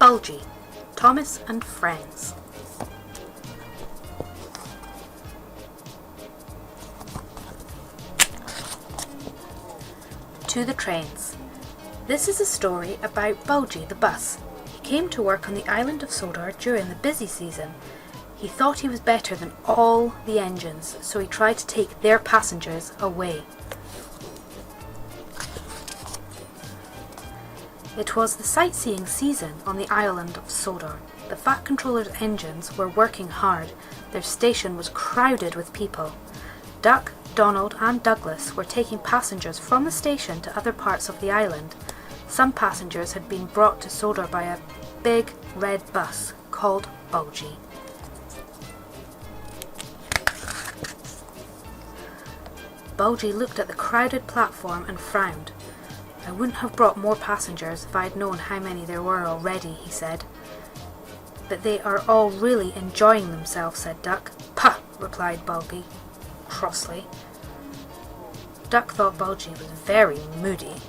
Bulgy, Thomas and Friends. To the trains. This is a story about Bulgy the bus. He came to work on the island of Sodor during the busy season. He thought he was better than all the engines, so he tried to take their passengers away. It was the sightseeing season on the island of Sodor. The Fat Controller's engines were working hard. Their station was crowded with people. Duck, Donald and Douglas were taking passengers from the station to other parts of the island. Some passengers had been brought to Sodor by a big red bus called Bulgy. Bulgy looked at the crowded platform and frowned. "I wouldn't have brought more passengers if I'd known how many there were already," he said. "But they are all really enjoying themselves," said Duck. "Pah!" replied Bulgy crossly. Duck thought Bulgy was very moody.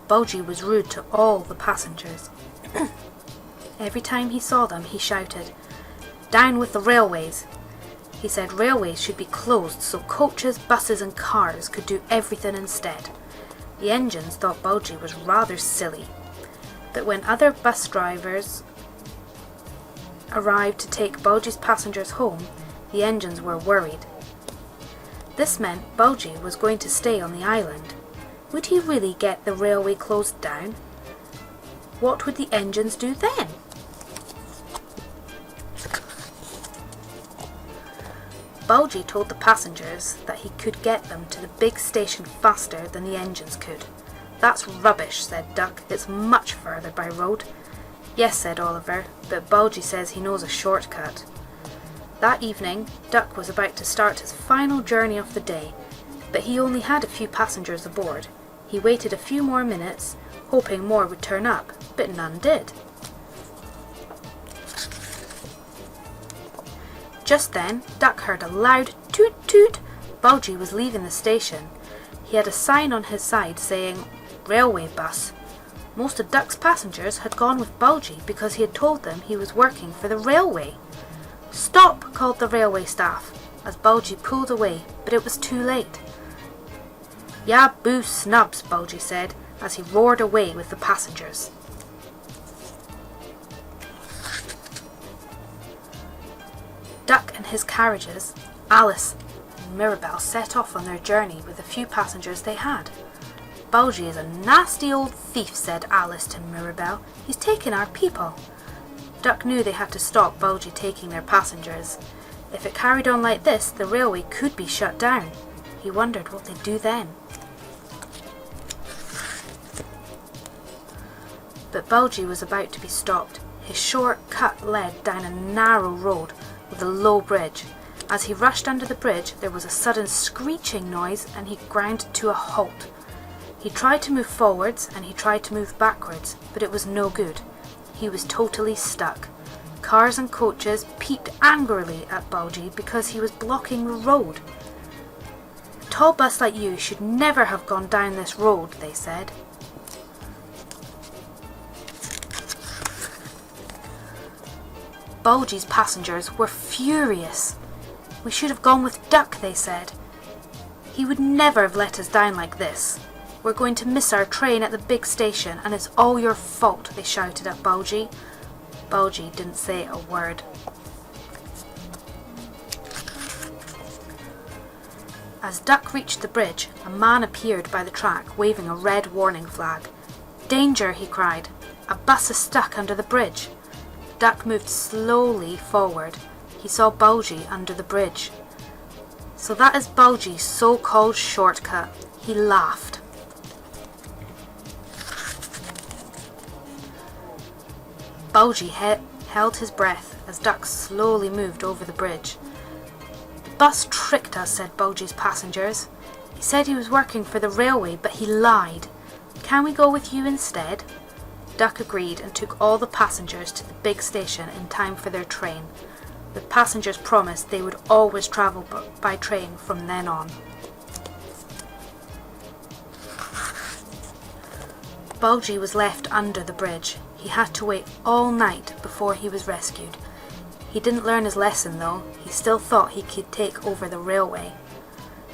Bulgy was rude to all the passengers. Every time he saw them, he shouted, "Down with the railways!" He said railways should be closed so coaches, buses and cars could do everything instead. The engines thought Bulgy was rather silly. But when other bus drivers arrived to take Bulgy's passengers home, the engines were worried. This meant Bulgy was going to stay on the island. Would he really get the railway closed down? What would the engines do then? Bulgy told the passengers that he could get them to the big station faster than the engines could. "That's rubbish," said Duck. "It's much further by road." "Yes," said Oliver, "but Bulgy says he knows a shortcut." That evening, Duck was about to start his final journey of the day, but he only had a few passengers aboard. He waited a few more minutes, hoping more would turn up, but none did. Just then, Duck heard a loud toot toot. Bulgy was leaving the station. He had a sign on his side saying, "Railway bus." Most of Duck's passengers had gone with Bulgy because he had told them he was working for the railway. "Stop!" called the railway staff as Bulgy pulled away, but it was too late. "Ya boo snubs," Bulgy said as he roared away with the passengers. Duck and his carriages, Alice and Mirabel, set off on their journey with the few passengers they had. "Bulgy is a nasty old thief," said Alice to Mirabel. "He's taken our people." Duck knew they had to stop Bulgy taking their passengers. If it carried on like this, the railway could be shut down. He wondered what they'd do then. But Bulgy was about to be stopped. His short cut led down a narrow road with a low bridge. As he rushed under the bridge, there was a sudden screeching noise and he ground to a halt. He tried to move forwards and he tried to move backwards, but it was no good. He was totally stuck. Cars and coaches peeped angrily at Bulgy because he was blocking the road. "A tall bus like you should never have gone down this road," they said. Bulgy's passengers were furious. "We should have gone with Duck," they said. "He would never have let us down like this. We're going to miss our train at the big station and it's all your fault," they shouted at Bulgy. Bulgy didn't say a word. As Duck reached the bridge, a man appeared by the track waving a red warning flag. "Danger!" he cried. "A bus is stuck under the bridge." Duck moved slowly forward. He saw Bulgy under the bridge. "So that is Bulgy's so-called shortcut." He laughed. Bulgy held his breath as Duck slowly moved over the bridge. "The bus tricked us," said Bulgy's passengers. "He said he was working for the railway, but he lied. Can we go with you instead?" Duck agreed and took all the passengers to the big station in time for their train. The passengers promised they would always travel by train from then on. Bulgy was left under the bridge. He had to wait all night before he was rescued. He didn't learn his lesson though. He still thought he could take over the railway.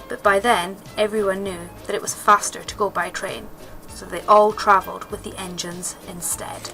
But by then, everyone knew that it was faster to go by train, so they all travelled with the engines instead.